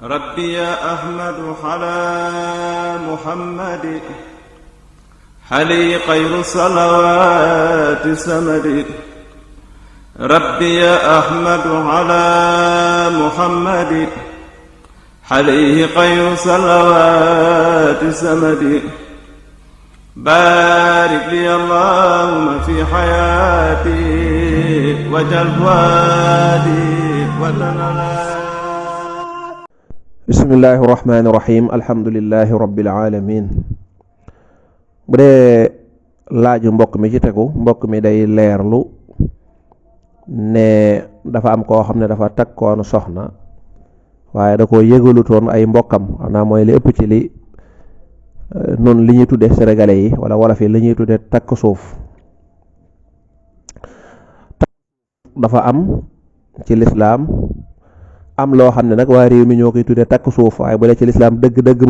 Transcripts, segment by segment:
ربي يا أحمد على محمد حلي خير صلوات سمد ربي يا أحمد على محمد عليه خير صلوات سمد بارك لي اللهم في حياتي وجل وادي وتنالي bismillahi rahmaani rahim alhamdulillahi rabbil alamin bu dee laaju mbokk mi ci tegu mbokk mi day leerlu ne dafa am koo xam ne dafa takkoon soxna waaye da ko yëgalutoon ay mbokkam xanaa mooy li ëpp ci li noonu li ñuy tudde sénégalais yi wala wolof yi li ñuy tudde takk suuf dafa am ci lislaam am loo xam ne nag waa réew mi ñoo koy tuddee takk suuf waaye bu dee ci lislaam dëgg-dëgg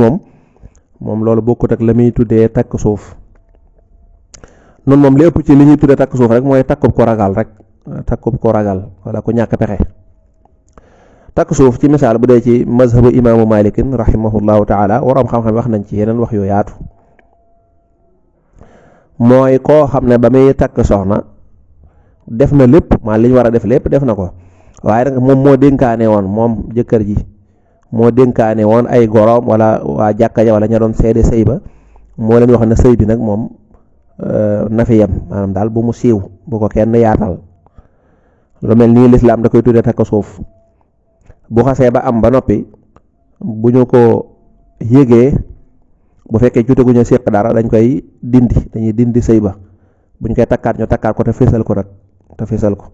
moom loolu bokkut ak la muy tuddee takk suuf noonu moom li ëpp ci li ñuy tuddee takk suuf rek mooy takkub ko ragal rek takkub ko ragal wala ku ñàkk pexe takk suuf ci misaal bu dee ci mazhabu imaamu malikin rahimahullahu taala waroom xam-xam wax nañ ci yeneen wax yu yaatu mooy koo xam ne ba muy takk soxna def na lépp maa li ñu war a def lépp def na ko waaye nag moom moo dénkaane woon moom jëkkër ji moo dénkaane woon ay goroom wala waa jàkka ja wala ña doon seede sëy ba moo leen wax ne sëy bi nag moom na fi yem maanaam daal bu mu siiw bu ko kenn yaatal lu mel nii lislaam da koy tuddee takk suuf bu xasee ba am ba noppi bu ñu ko yégee bu fekkee joteguñu séq dara dañ koy dañuy dindi sëy ba buñ koy takkaat ñu takkaat ko te fésal ko nag te fésal ko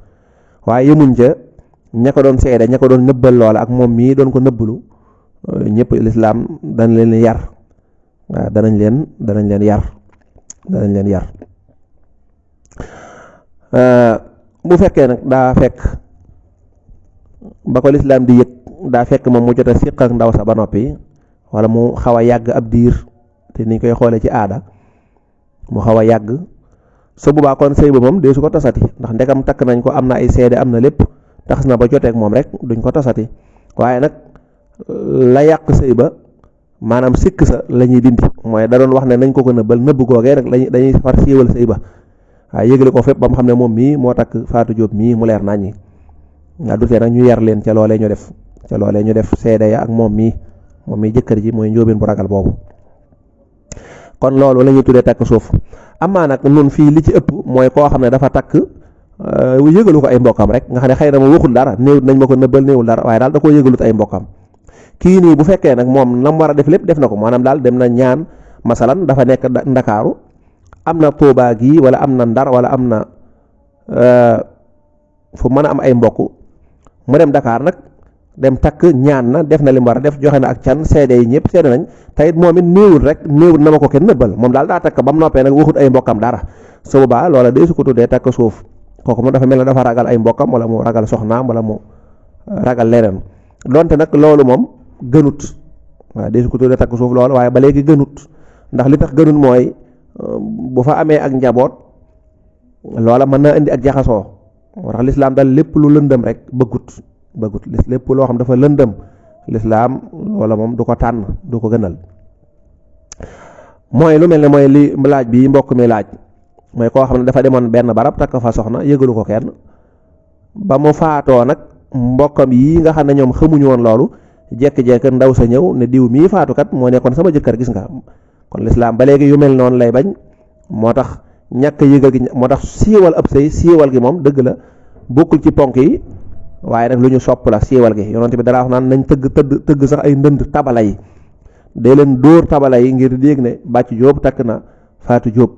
waaye yemuñ ca ña ko doon seede ña ko doon nëbbal loola ak moom mii doon ko nëbbalu ñëpp lislaam dañ leen yar waaw danañ leen yar bu fekkee nag daa fekk ba ko lislaam di yëg daa fekk moom mu jot a siq ak ndaw sa ba noppi wala mu xaw a yàgg ab diir te niñ koy xoolee ci aada mu xaw a yàgg su boobaa kon sëy ba moom dee su ko tasati ndax ndekam takk nañ ko am na ay seede am na lépp tax na ba joteek moom rek duñ ko tasati waaye nag la yàq sëy ba maanaam sikk sa la ñuy dindi mooy da doon wax ne nañ ko nëbbal nëbb googee rek dañuy far siiwal sëy ba waaye yëgle ko fépp ba mu xam ne moom mii moo takk Fatou Diop mii mu leer naññi nga dutee nag ñu yar leen ca loolee ñu def seede ya ak moom mii jëkkër ji mooy njóobeen bu ragal boobu kon loolu la ñuy tuddee takk suuf amaa nag nun fii li ci ëpp mooy koo xam ne dafa takk yëgalu ko ay mbokkam rek nga xam ne xëy na mu waxul dara néewut nañ ma ko nëbbal néewul dara waaye daal da koo yëgalut ay mbokkam kii nii bu fekkee nag moom la mu war a def lépp def na ko maanaam daal dem na ñaan masalan dafa nekk ndakaaru am na Tuubaa gi wala am na Ndar wala am na fu mën a am ay mbokk mu dem Dakar nag dem takk ñaan na def na li mu war a def joxe na ak can seede yi ñëpp seede nañ tayit moom it néewul na ma ko kenn nëbbal moom daal daa takk ba mu noppee nag waxut ay mbokkam dara su boobaa loola day su ko tuddee takk suuf kooku moom dafa mel ne dafa ragal ay mbokkam wala mu ragal soxnaam wala mu ragal leneen donte nag loolu moom gënut waaw day su ko tuddee takk suuf loolu waaye ba léegi gënut ndax li tax gënut mooy bu fa amee ak njaboot loola mën na indi ak jaxasoo moo tax lislaam daal lépp lu lëndëm rek bëggut lépp loo xam dafa lëndëm lislaam loola moom du ko tànn du ko gënal mooy lu mel ne mooy li laaj bi mbokk mi laaj mooy koo xam ne dafa demoon benn barab takk fa soxna yëgalu ko kenn ba mu faatoo nag mbokkam yi nga xam ne ñoom xamuñu woon loolu jekki-jekki ndaw sa ñëw ne diw mii faatukat moo nekkoon sama jëkkër gis nga kon lislaam ba léegi yu mel noonu lay bañ moo tax ñàkk yëgal gi moo tax siiwal ab sëy siiwal gi moom dëgg la bokkul ci ponk yi waaye nag lu ñu sopp la siiwal gi yonent bi dara wax naan nañ tëgg sax ay ndënd tabala yi day leen dóor tabala yi ngir dégg ne bàcc Jóob takk na Faatu Jóob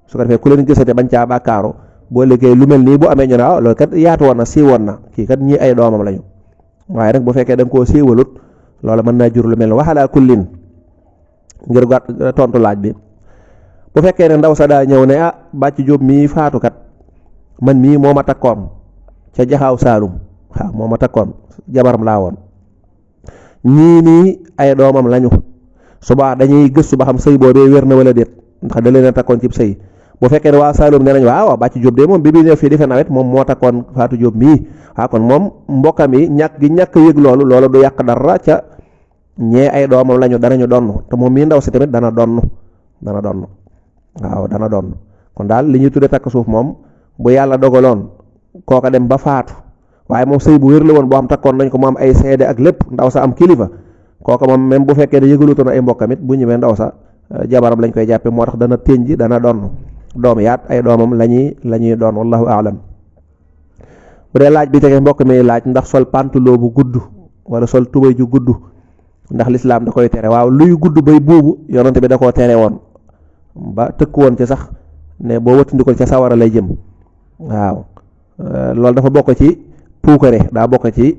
su ko defee ku leen gisate bañ caa bàkkaaru boo liggéey lu mel nii bu amee ñu ne loolu kat yaatu woon na siiwoon na kii kat ñii ay doomam lañu waaye nag bu fekkee da nga koo siiwalut loolu mën naa jur lu mel ne waxalaa kullin ngir tontu laaj bi bu fekkee ne ndaw sa daa ñëw ne bàcc Jóob mii faatukat man mii moo ma takkoon ca jaxaaw Saalum waaw moo ma takkoon jabaram laa woon ñii nii ay doomam lañu suba dañuy gëstu ba xam sëy boobee wér na wala déet ndax da leen a takkoon ci sëy bu fekkee ne waa Saalum nee nañ waaw bàcc Jóob de moom bi ñëw fii di fe nawet moom moo takkoon Faatu Jóob mii kon moom mbokkam yi ñàkk yëg loolu du yàq dara ca ñee ay doomam lañu danañu donn te moom mii ndaw si tamit dana donn waaw dana donn kon daal li ñuy tudde takk suuf moom bu yàlla dogaloon kooka dem ba faatu waaye moom sëy bu wér la woon boo xam takkoon nañ ko mu am ay seede ak lépp ndaw sa am kilifa kooka moom même bu fekkee ne yëgalutoon ay mbokkam it bu ñëwee ndaw sa jabaram lañ koy jàppe moo tax dana tënji dana donn doom yaat ay doomam la ñuy doon wallahu aalam. bu dee laaj bi tege mbokk mi laaj ndax sol pantalon bu gudd wala sol tubay ju gudd ndax lislaam da koy tere. waaw luy gudd bay buubu yonante bi da koo tere woon ba tëkk woon ci sax ne boo wëttandikoo ca sawara lay jëm. waaw loolu dafa bokk ci puukare daa bokk ci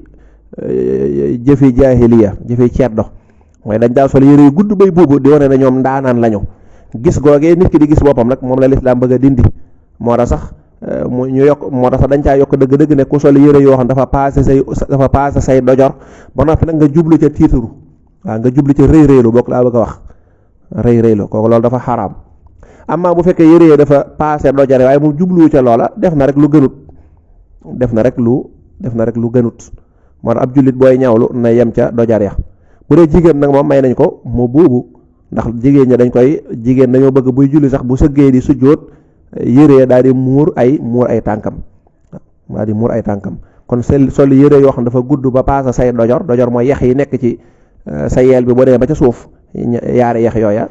jëfi jaahiliya jëfi ceddo mooy dañ daa sol yére yu gudd bay buubu di wane ne ñoom ndaanaan lañu. gis googee nit ki di gis boppam nag moom la lislaam bëgg a dindi moo tax sax ñu yokk moo tax sax dañ caa yokk dëgg-dëgg ne ku sol yére yoo xam dafa paase say dojor ba noppi nag nga jublu ca tiituru waaw nga jublu ca rëy rëylu bokk laa bëgg a wax rëy rëylu kooku loolu dafa xaraam. amma bu fekkee yére yi dafa paase dojore waaye moom jubluwu ca loola def na rek lu gënut moo tax ab jullit booy ñaawlu na yem ca dojar ya. bu dee jigéen nag moom may nañ ko mu buubu ndax jigéen dañoo bëgg buy julli sax bu sëggee di sujjóot yére daal di muur ay tànkam kon sol yére yoo xam dafa gudd ba paasa say dojor mooy yax yi nekk ci sa yeel bi boo demee ba ca suuf yaari yax yooya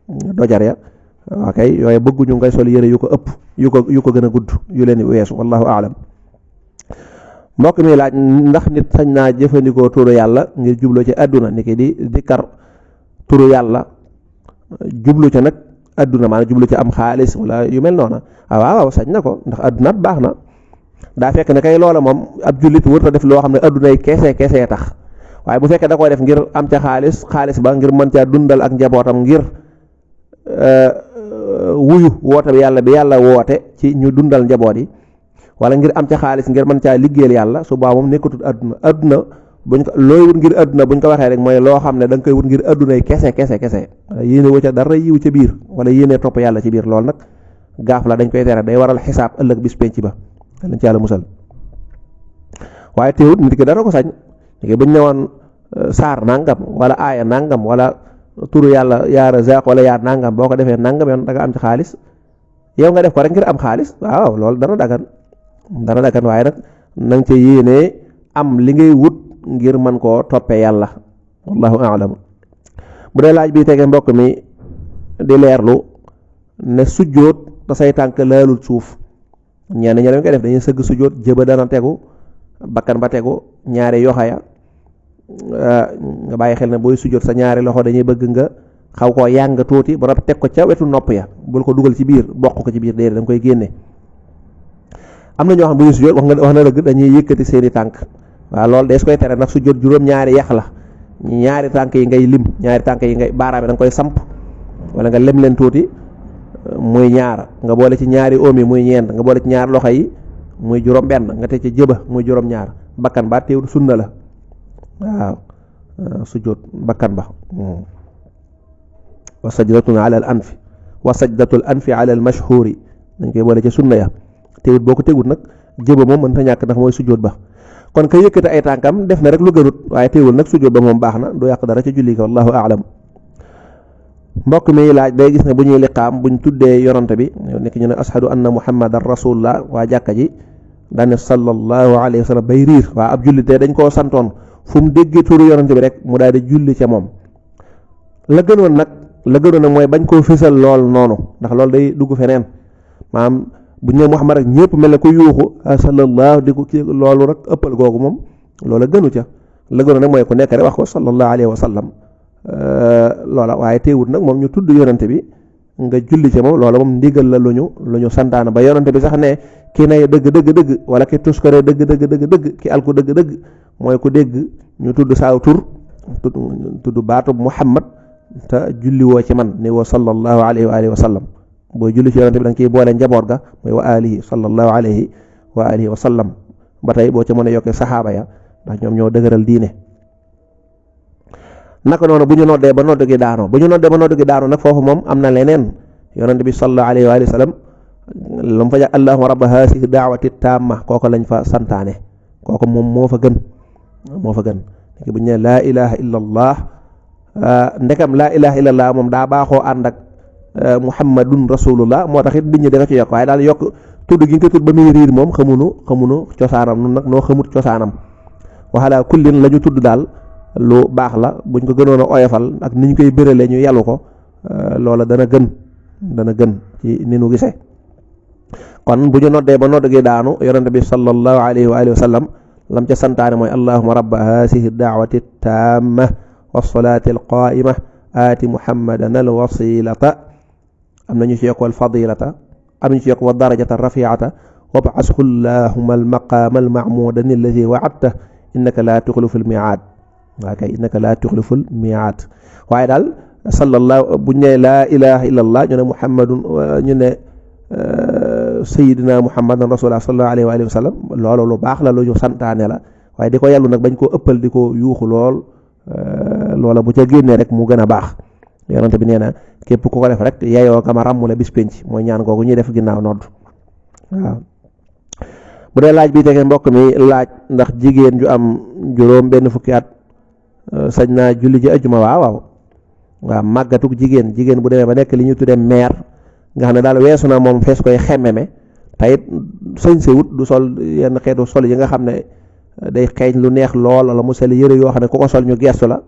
dojar ya ok yooyu bëgguñu ngay sol yére yu ko ëpp yu ko gën a gudd yu leen weesu wallahu aalam. mbokk mi laaj ndax nit sañ naa jëfandikoo turu yàlla ngir jublu ci àdduna ni ki di dikkar turu yàlla jublu ca nag àdduna maanaam jublu ci am xaalis wala yu mel noona waaw sañ na ko ndax àdduna baax na daa fekk ne kay loola moom ab jullit wërta def loo xam ne àdduna yi keesee tax waaye bu fekkee da koy def ngir am ca xaalis ba ngir mën caa dundal ak njabootam ngir wuyu woote bi yàlla woote ci ñu dundal njaboot yi wala ngir am ca xaalis ngir mën caa liggéeyal yàlla su baa moom nekkatul àdduna buñ ko looy wut ngir àdduna buñ ko waxee rek mooy loo xam ne da nga koy wut ngir àdduna yi kese yéene wu ca dara yiw ca biir wala yéene topp yàlla ci biir loolu nag gaaf la dañ koy tere day waral xisaab ëllëg bis penc ba lañ ci yàlla musal. waaye teewut nit ki dara ko sañ nit ki buñ ñëwoon saar nangam wala aaya nangam wala turu yàlla yaa razaq wala yaa nangam boo ko defee nangam yoon da nga am ci xaalis yow nga def ko rek ngir am xaalis waaw loolu dana dagan waaye nag nang ca yéenee am li ngay wut ngir mën koo toppee yàlla wallahu a'lam. bu dee laaj bi tege mbokk mi di leerlu ne sujjóot te say tànk laalul suuf ñenn ñi dañ koy def dañuy sëgg sujjóot jëba dana tegu bakkan ba tegu ñaari yoxo ya nga bàyyi xel ne booy sujjóot sa ñaari loxo dañuy bëgg nga xaw koo yàng tuuti ba noppi teg ko ca wetu nopp ya bul ko dugal ci biir bokk ko ci biir déedéet da nga koy génne. am na ñoo xam bu ñuy sujjóot wax na dëgg dañuy yëkkati seeni tànk waaw loolu dees koy tere ndax sujjóot juróom-ñaari yax la ñaari tànk yi ngay lim ñaari tànk yi ngay baaraam da nga koy samp wala nga lem leen tuuti muy ñaar nga boole ci ñaari oom yi muy ñeent nga boole ci ñaari loxo yi muy juróom-benn nga teg ci jëba muy juróom-ñaar bakkan ba teewul sunna la waaw sujjóot bakkan ba wa sajdatun ala al anfi wa sajdatul anfi ala al mashhuri dañ koy boole ci sunna ya teewut boo ko tegut nag jëba moom mënta ñàkk ndax mooy sujjóot ba kon ka yëkkati ay tànkam def na rek lu gënut waaye teewul nag sujjóot ba moom baax na du yàq dara ci julli ko wallahu a'lam. mbokk mi laaj day gis ne bu ñuy liqaam buñ tuddee yonante bi nekk ñu ne ashadu anna muhammadan rasulullah waa jàkka ji daane sallallahu alayhi wa sallam bay riir waa ab julli te dañ koo santoon fu mu déggee turu yonante bi rek mu daal di julli ca moom la gënoon nag mooy bañ koo fésal lool noonu ndax loolu day dugg feneen maanaam bu ñu nee Muhammad rek ñëpp mel ne ko yuuxu sallallahu di ko kii loolu rek ëppal googu moom loola gënu ca la gënu nag mooy ku nekk rek wax ko sallallahu alayhi wa sallam loola waaye teewut nag moom ñu tudd yonante bi nga julli ca moom loola moom ndigal la lu ñu santaana ba yonante bi sax ne ki nay dëgg wala ki tuskare dëgg ki alku dëgg mooy ku dégg ñu tudd saaw tur tudd baatu Muhammad te julli woo ci man ni woo sallallahu alayhi wa alihi wa sallam booy julli ci yonante bi da nga ciy boole njaboot ga mooy wa alihi sallallahu alayhi wa alihi wa sallam ba tey boo ca mën a yokkee saxaaba ya ndax ñoom ñoo dëgëral diine. naka noonu bu ñu noddee ba noddu gi daano nag foofu moom am na leneen yonante bi sallallahu alayhi wa alihi wa sallam la mu fa jàpp allahumma rabba haasihi daawati taamma kooku lañ fa santaane kooku moom moo fa gën bu ñu nee laa ilaha illa allah ndekam laa ilaha illallah moom daa baaxoo ànd ak muhammadun rasulullah moo tax it nit ñi da nga ci yokk waaye daal yokk tudd gi nga ko tudd ba muy riir moom xamunu cosaanam nun nag noo xamut cosaanam waxalaa kullin la ñu tudd daal lu baax la buñ ko gënoon a oyofal ak ni ñu koy bërale ñu yalu ko loola dana gën ci ni nu gisee kon bu ñu noddee ba nodd gi daanu yonente bi sallallahu alayhi wa alihi wa sallam lam ca santaane mooy allahuma rabba haasihi daawati taamma wasalaati alqaa'ima aati muhammadan alwasilata am nañu ci yokk wal fadilata am nañu ci yokk wa darajata rafiata wab'ashu allahuma almaqaama alma'muudan alladi wa'adta innaka laa tuxlifu almiicaad waa kay innaka laa tuxlifu almiicaad waaye daal sallallahu bu ñu ne laa ilaha illa allah ñu ne muhammadun ñu ne sayidina muhammadan rasulullah sallallahu alayhi wa alihi wa sallam loolu lu baax la lu ñu santaane la waaye di ko yàllu nag bañ koo ëppal di ko yuuxu lool loola bu ca génnee rek mu gën a baax yonente bi nee na képp ku ko def rek yeyoo nga ma ràmmule bis penc mooy ñaan googu ñuy def ginnaaw nodd waaw bu dee laaj bi tege mbokk mi laaj ndax jigéen ju am juróom benn fukki at sañ naa julli ji ajjuma waaw màggatug jigéen bu demee ba nekk li ñu tuddee meer nga xam ne daal weesu na moom fees koy xemmeme tayit sañ sewut du sol yenn xeetu sol yi nga xam ne day xeeñ lu neex lool wala mu sel yëre yoo xam ne ku ko sol ñu gestu la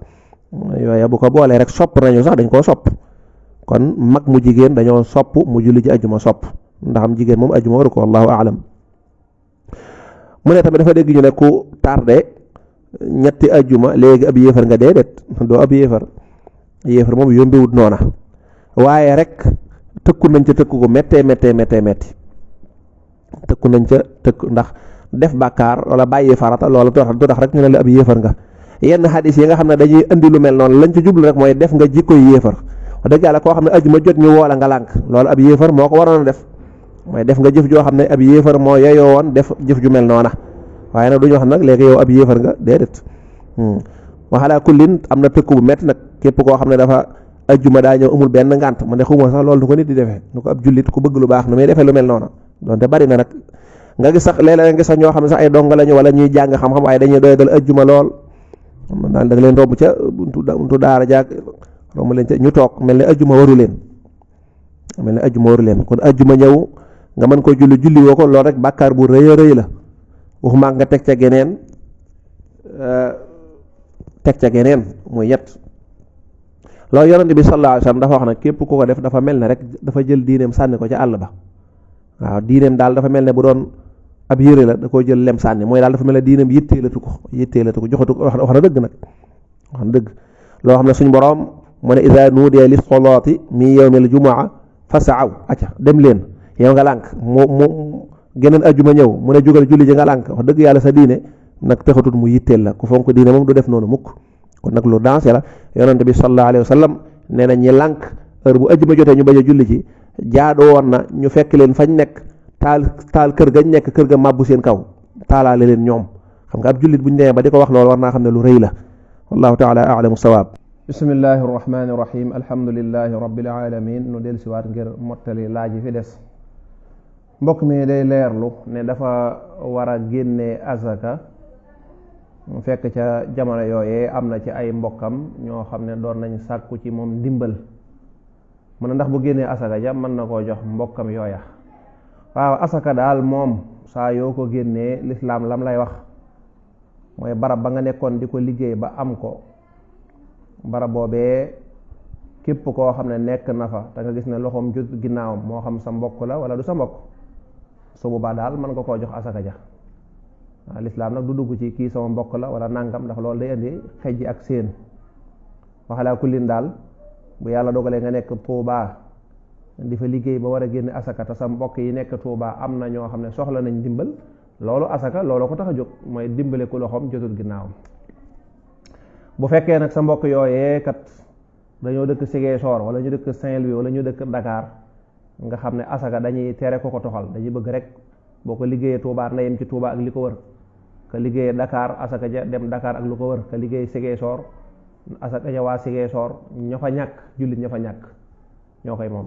yooya bu ko boolee rek sopp nañu sax dañ koo sopp kon mag mu jigéen dañoo sopp mu julli ji ajjuma sopp ndax am jigéen moom ajjuma waru ko wallahu aalam mu ne tamit dafa dégg ñu ne ku tardé ñetti ajjuma léegi ab yéefar nga déedéet doo ab yéefar moom yombiwut noona waaye rek tëkku nañ ca tëkku ko méttee tëkku nañ ca ndax def bàkkaar wala bàyyi farata loolu du tax rek ñu ne la ab yéefar nga yenn xadis yi nga xam ne dañuy indi lu mel noonu lañ ci jublu rek mooy def nga jikkoy yéefar wax dëgg yàlla koo xam ne ajjuma jot ñu woola nga lànk loolu ab yéefar moo ko waroon a def mooy def nga jëf joo xam ne ab yéefar moo yeyoo woon def jëf ju mel noona waaye nag duñu wax nag léegi yow ab yéefar nga déedéet waxalaa kullin am na tëkku bu métti nag képp koo xam ne dafa ajjuma daa ñëw amul benn ngànt man de xuma sax loolu du ko nit di defee nu ko ab jullit ku bëgg lu baax nu muy defee lu mel noona donte bari na nag nga gis sax léeg-léeg nga gis sax ñoo xam ne sax ay donga lañu wala ñuy jàng xam-xam waaye dañuy doy dal ajjuma lool daal da nga leen romb ca buntu daara jaag romb leen ca ñu toog mel ne ajjuma waru leen kon ajjuma ñëw nga mën ko julli woo ko loolu rek bàkkaar bu rëy a rëy la waxuma nga teg ca geneen muy yet loolu yonent bi sallallahu alayhi wasallam dafa wax ne képp ku ko def dafa mel ne rek dafa jël diineem sànni ko ca àll ba waaw diineem daal dafa mel ne bu doon ab yére la da koo jël lem sànni mooy daal dafa mel ne diineem yitteelatu ko joxatu ko wax na dëgg nag wax na dëgg loo xam ne suñ boroom mu ne iza nuudiya lis salaati min yawmil jumaa fas'aw acca dem leen yow nga lànk mu geneen ajjuma ñëw mu ne jógal julli ji nga lànk wax dëgg yàlla sa diine nag taxatut mu yitteel la ku fonk diine moom du def noonu mukk kon nag lu dansé la yonente bi sallallahu alayhi wa sallam nee na ñi lànk heure bu ajjuma jotee ñu bañ a julli ci jaadu woon na ñu fekk leen fañ nekk taal kër gañ nekk kër ga màbbu seen kaw taalaale leen ñoom xam nga ab jullit buñ demee ba di ko wax loolu war naa xam ne lu rëy la wallahu taala a'lamu sawaab bismillahi rahmani rahim alhamdulillahi rabbil alamin nu del siwaat ngir mottali laaj yi fi des mbokk mi day leerlu ne dafa war a génne azaka mu fekk ca jamono yooyee am na ci ay mbokkam ñoo xam ne doon nañ sàkku ci moom ndimbal mu ne ndax bu génnee asaka ja mën na koo jox mbokkam yooya waaw asaka daal moom saa yoo ko génnee lislaam lam lay wax mooy barab ba nga nekkoon di ko liggéey ba am ko barab boobee képp koo xam ne nekk na fa te nga gis ne loxoom jot ginnaawam moo xam sa mbokk la wala du sa mbokk su boobaa daal mën nga koo jox asaka ja waaw lislaam nag du dugg ci kii sama mbokk la wala nangam ndax loolu day indi xejji ak seen waxalaa kullin daal bu yàlla dogalee nga nekk Tuubaa di fa liggéey ba war a génne asaka te sa mbokk yi nekk Tuubaa am na ñoo xam ne soxla nañ dimbal loolu asaka loolu ko tax a jóg mooy dimbale ku loxoom jotul ginnaawam bu fekkee nag sa mbokk yooyee kat dañoo dëkk Ziguinchor wala ñu dëkk Saint-Louis wala ñu dëkk Dakar nga xam ne asaka dañuy tere ko toxal dañuy bëgg rek boo ko liggéeyee Tuubaa na yem ci Tuubaa ak li ko wër ka liggéeyee Dakar asaka ja dem Dakar ak lu ko wër ka liggéey Ziguinchor asaka ja waa Ziguinchor ña fa ñàkk jullit ña fa ñàkk ñoo koy moom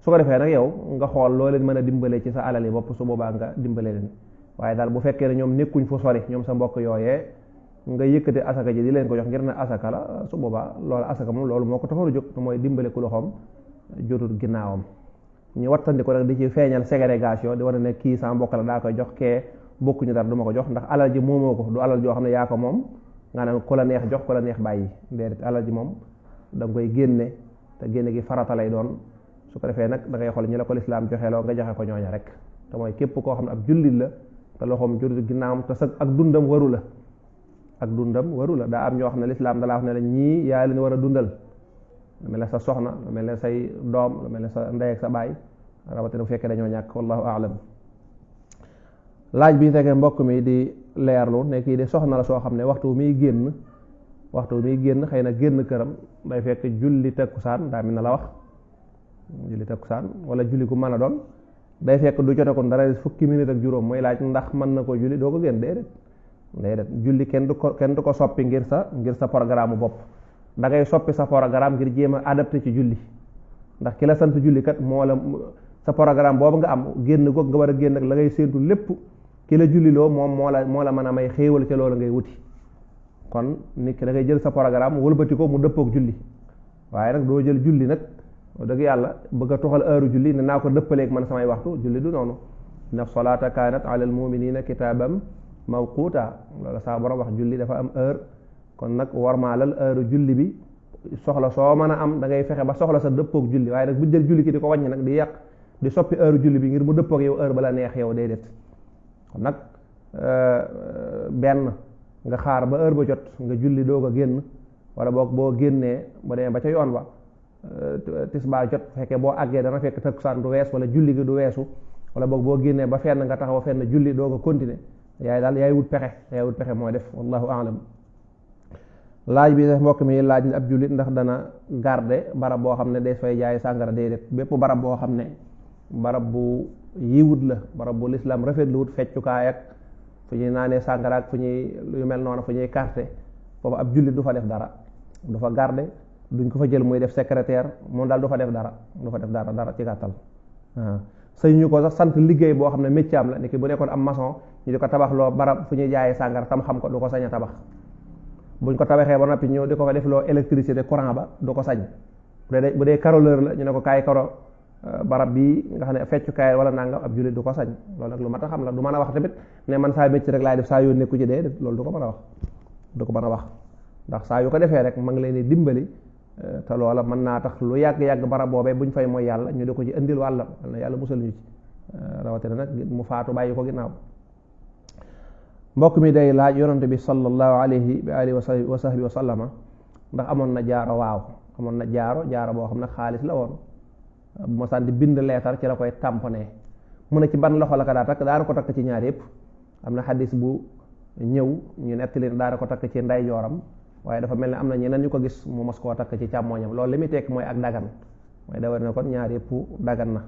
su ko defee nag yow nga xool loo leen mën a dimbale ci sa alal yi bopp su boobaa nga dimbale leen waaye daal bu fekkee ne ñoom nekkuñ fu sori ñoom sa mbokk yooyee nga yëkkate asaka ji di leen ko jox ngir ne asaka la, su boobaa loolu asaka moom loolu moo ko taxoon a jóg mooy dimbale ku loxoom jotul ginnaawam. ñu wattandi ko nag di ci feeñal ségrégation di war a ne kii sama mbokk la daa koy jox, kee bokkuñu dara du ma ko jox, ndax alal ji moomoo ko, du alal joo xam ne yaa ko moom nga ne ku la neex jox ku la neex bàyyi. déedéet, alal ji moom da nga koy génne te génne gi farata lay doon. su ko defee nag da ngay xool ñi la ko lislaam joxeloo nga joxe ko ñooña rek, te mooy képp koo xam ne ab jullit la te loxoom jotul ginnaawam te sax ak dundam waru la, ak dundam waru la. daa am ñoo xam ne lislaam dalaa wax ne la ñii yaa leen war a dundal, lu mel ne sa soxna, lu mel ne say doom, lu mel ne sa ndey ak sa baay, rawatina bu fekkee dañoo ñàkk. wallahu aalam. laaj bi fekkee mbokk mi di leerlu ne kii de soxna la soo xam ne waxtu muy génn xëy na génn këram day fekk julli takkusaan, daa mel na la wax julli takkusaan wala julli gu mën a doon, day fekk du jote ko dara fukki minute ak juróom, mooy laaj ndax mën na ko julli doo ko génn. déedéet julli kenn du ko soppi ngir sa programme bopp. da ngay soppi sa programme ngir jéem a adapté ci julli, ndax ki la sant julli kat moo la sa programme boobu nga am génn ko nga war a génn ak la ngay séentu lépp, ki la julliloo moom moo la mën a may xéewal ca loolu ngay wuti. kon nit ki da ngay jël sa programme wëlbati ko mu dëppook julli, waaye nag doo jël julli nag dëgg yàlla bëgg a toxal heure julli ne naa ko dëppaleeg man samay waxtu. julli du noonu. inna salaata kaanat ala al muminina kitaabam mawquuta, loolu saa borom wax julli dafa am heure. kon nag warmaalal heure julli bi, soxla soo mën a am da ngay fexe ba soxla sa dëppook julli, waaye nag bu jël julli ki di ko wàññi nag di yàq di soppi heure julli bi ngir mu dëppook yow heure ba la neex yow. déedéet. kon nag benn nga xaar ba heure ba jot nga julli doog a génn, wala boog boo génnee ba demee ba ca yoon ba tisbaar jot, fekkee boo àggee dana fekk takkusaan du wees wala julli gi du weesu, wala boog boo génnee ba fenn nga taxaw fenn julli doog a continuer, yaay wut pexe mooy def. wallahu aalam. laaj bi def mbokk mi laaj ne ab jullit ndax dana garde barab boo xam ne day fay jaay sàngara. déedéet, bépp barab boo xam ne barab bu yiwut la, barab bu lislaam rafetlu wut, feccukaay ak fu ñuy naanee sàngara ak fu ñuy lu mel noonu, fu ñuy carte, foofu ab jullit du fa def dara, du fa garde, duñ ko fa jël muy def secrétaire, moom daal du fa def dara ci gàttal. sëñ ñu ko sax sant liggéey boo xam ne métier am la, ni ki bu nekkoon am maçon ñu di ko tabax loo barab fu ñuy jaayee sàngara tam xam ko, du ko sañ a tabax. buñ ko tabaxee ba noppi ñëw di ko fa def loo électricité courant ba, du ko sañ. bu dee caroleur la ñu ne ko kaay karo barab bi nga xam ne feccukaay wala nangam, ab jullit du ko sañ. loolu nag lu mat a xam la. du mën a wax tamit ne man saa métier rek laay def saa yoo nekku ci dee, loolu du ko mën a wax. ndax saa yu ko defee rek ma ngi leen di dimbali, te loola mën naa tax lu yàgg-yàgg barab boobee buñ fay mooy yàlla ñu di ko ci indil wàlla na yàlla musal ñu ci, rawatina nag mu faatu bàyyi ko ginnaaw. mbokk mi day laaj yonante bi sallallahu alayhi wa alihi wa sahbihi wa sallama ndax amoon na jaaro. waaw, amoon na jaaro boo xam ne xaalis la woon, bu ma sànni bind leetar ci la koy tamponné. mu ne ci ban loxo la ko daa takk, daana ko takk ci ñaar yëpp. am na xadis bu ñëw ñu nettali daana ko takk ci ndeyjooram, waaye dafa mel ne am na ñeneen ñu ko gis mu mos koo takk ci càmmooñam. loolu li muy tekk mooy ak dagan, mooy da war ne kon ñaar yëpp dagan na.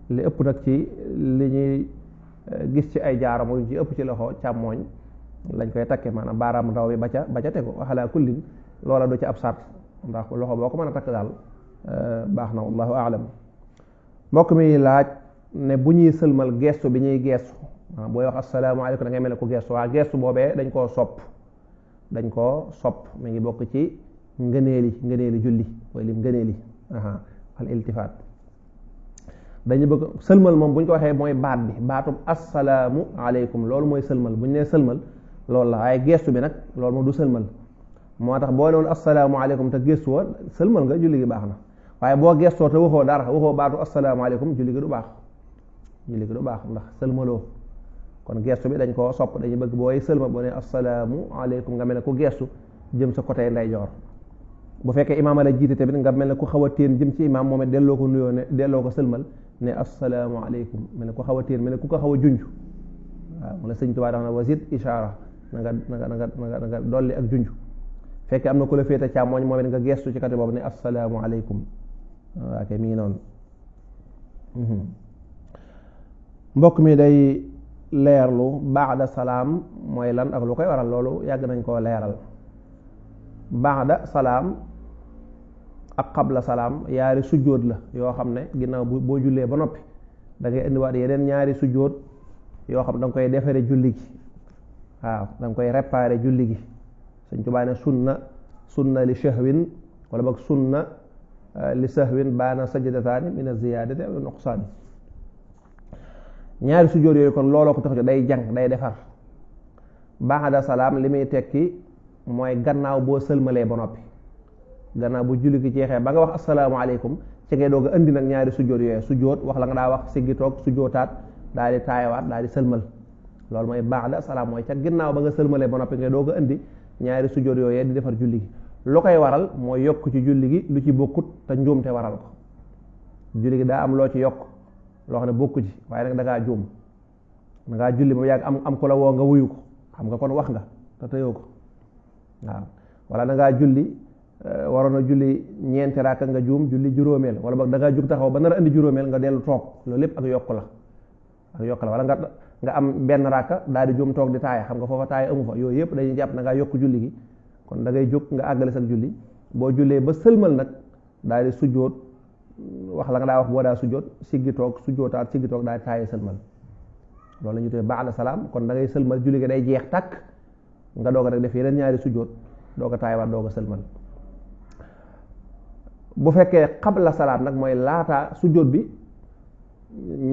li ëpp nag ci li ñuy gis ci ay jaaro mu ci ëpp ci loxo càmmooñ lañ koy takke, maanaam baaraam ndaw bi ba ca tegu. waxalaa kullin loola du ci ab sart, ndax loxo boo ko mën a takk daal baax na. wallahu aalam. mbokk mi laaj ne bu ñuy sëlmal gestu bi ñuy gestu, booy wax asalaamaaleykum da ngay mel ne ku gestu. waa gestu boobee dañ koo sopp mi ngi bokk ci ngëneeli julli mooy lim ngëneeli al iltifaat. dañu bëgg sëlmal moom bu ñu ko waxee mooy baatub assalaamu aleykum, loolu mooy sëlmal. bu ñu nee sëlmal loolu la, waaye gestu bi nag loolu moom du sëlmal. moo tax boo newoon assalaamu aleykum te gestu woon sëlmal nga, julli gi baax na. waaye boo gestoo te waxoo dara, waxoo baatu assalaamu aleykum, julli gi du baax ndax sëlmaloo. kon gestu bi dañ koo sopp, dañu bëgg booy sëlmal boo nee assalaamu aleykum nga mel ne ku gestu jëm sa côté ndeyjoor. bu fekkee imaam la jiite tamit nga mel ne ku xaw a téen jëm ci imaam moom it delloo ko nuyoo ne delloo ko sëlmal ne assalaamu aleykum, mel ne ku xaw a téen, mel ne ku ko xaw a junj. waaw mu la sëñ Tuubaa dax na wasit ishaara, na nga dolli ak junj. fekkee am na ku la féete càmmooñ moom it nga gestu ci côté boobu ne assalaamu aleykum. waa kay mi ngi noonu. mbokk mi day leerlu baada salaam mooy lan ak lu koy waral. loolu yàgg nañ koo leeral. baada salaam ak qabla salaam yaari sujjóot la yoo xam ne ginnaaw boo jullee ba noppi da ngay indiwaat yeneen ñaari sujjóot yoo xam da nga koy defare julli gi. waaw da nga koy réparer julli gi. Sëñ Tuubaa ne sunna li shahwin wala boog sunna li sahwin baana sajdataani min az-ziyaadati aw nuqsaani. ñaari sujjóot yooyu kon looloo ko tax jo day jàng day defar. ba'da salaam li muy tekki mooy gannaaw boo sëlmalee ba noppi, gannaaw bu julli gi jeexee ba nga wax asalaamaaleykum ci ngay doog a indi nag ñaari sujjóot yooyu, sujjóot wax la nga daa wax siggi toog sujjóotaat daal di taayawaat daal di sëlmal. loolu mooy ba'da salaam mooy ca ginnaaw ba nga sëlmalee ba noppi ngay doog a indi ñaari sujjóot yooyu di defar julli gi. lu koy waral mooy yokk ci julli gi lu ci bokkut te njuumte waral ko. julli gi daa am loo ci yokk loo xam ne bokku ci waaye nag da ngaa juum, da ngaa julli ba yàgg am ku la woo nga wuyu ko, xam nga kon wax nga te tëyoo ko waaw. wala da ngaa julli waroon a julli ñeenti raaka nga juum julli juróomeel, wala boog da ngaa jug taxaw ba nar a indi juróomeel nga dellu toog, loolu lépp ak yokk la wala nga am benn raaka daal di juum toog di taaya, xam nga foofa taaya amu fa. yooyu yëpp dañuy jàpp da ngaa yokk julli gi, kon da ngay jóg nga àggale sa julli. boo jullee ba sëlmal nag daal di sujjóot wax la nga daa wax boo daa sujjóot siggi toog sujjóotaat siggi toog daal di taaya sëlmal. loolu la ñu tuddee ba'da salaam. kon da ngay sëlmal julli gi day jeex tàkk nga doog a rek def yeneen ñaari sujjóot doog a taayawaat doog a sëlmal. bu fekkee qabla salaam nag mooy laataa sujjóot bi,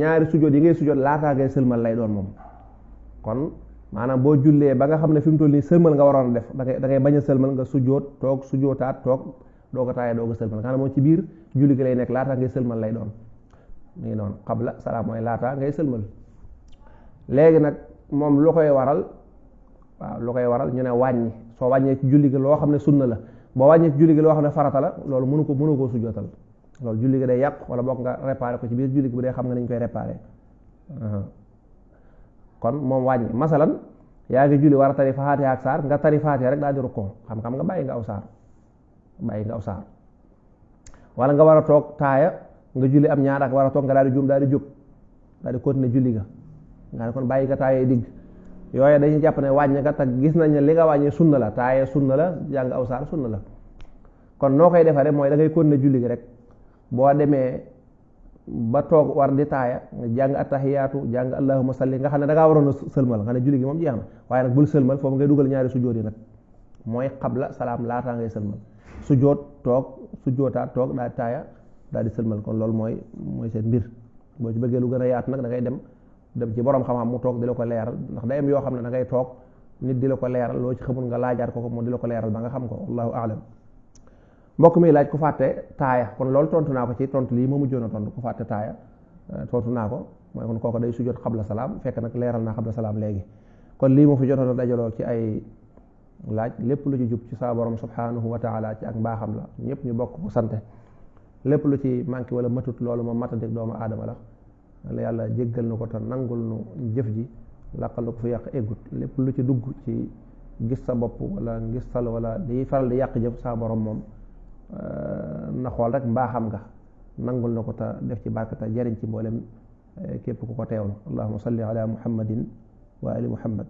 ñaari sujjóot yi ngay sujjóot laataa ngay sëlmal lay doon moom. kon maanaam boo jullee ba nga xam ne fi mu toll nii sëlmal nga waroon a def da ngay bañ a sëlmal nga sujjóot toog sujjóotaat toog doog a taaya doog a sëlmal nga xam ne moom ci biir julli gi lay nekk laataa ngay sëlmal lay doon. mu ngi noonu qabla salaam mooy laataa ngay sëlmal. léegi nag moom lu koy waral, waaw lu koy waral ñu ne wàññi. soo wàññee ci julli gi loo xam ne sunna la, boo wàññee ci julli gi loo xam ne farata la, loolu mënu koo sujjóotal. loolu julli gi day yàq, wala boog nga réparé ko ci biir julli gi bu dee xam nga ni ñu koy réparé. kon moom wàññi, masalan yaa ngi julli war a tari faatiha ak saar, nga tari faatiha rek daal di rukkoo, xam-xam nga bàyyi nga aw saar. wala nga war a toog taaya, nga julli am ñaar ak war a toog nga daal di juum daal di jóg daal di continuer julli ga, nga ne kon bàyyi nga taayee digg. yooye dañuy jàpp ne wàññi nga, te gis nañ ne li nga wàññi sunna la, taayee sunna la, jàng aw saar sunna la. kon noo koy defaree mooy da ngay continuer julli gi rek. boo demee ba toog war di taaya nga jàng attahiyaatu, jàng allahumma salli, nga xam ne da ngaa waroon a sëlmal, nga ne julli gi moom jeex na, waaye nag bul sëlmal foofu ngay dugal ñaari sujjóot yi nag, mooy qabla salaam laataa ngay sëlmal. sujjóot toog sujjóotaat toog daal di taaya daal di sëlmal. kon loolu mooy seen mbir. boo ci bëggee lu gën a yaatu nag da ngay dem ci borom xam-xam mu toog di la ko leeral, ndax day am yoo xam ne da ngay toog nit di la ko leeral, loo ci xamul nga laajaat ko mu di la ko leeral ba nga xam ko. wallahu a'lam. mbokk mi laaj ku fàtte taaya, kon loolu tontu naa ko ci tontu lii ma mujjoon a tontu. ku fàtte taaya tontu naa ko, mooy kon kooku day sujjóot qabla salaam, fekk nag leeral naa qabla salaam léegi. kon lii mu fi jotoon a dajaloo ci ay laaj, lépp lu ci jub ci saa borom subhanahu wa taala ci ak mbaaxam la, ñëpp ñu bokk ko sante. lépp lu ci manqué wala matut, loolu moom matadik doomu aadama la. yàlla jéggal nu ko te nangul nu jëf ji, laqal nu ko fi yàq eggut. lépp lu ci dugg ci gis sa bopp wala ngis tal wala di faral di yàq jëf, saa borom moom na xool rek mbaaxam nga, nangul na ko te def ci barke te jariñ ci mboolem képp ku ko teewlu. allahumma salli ala muhammadin wa ali muhammad.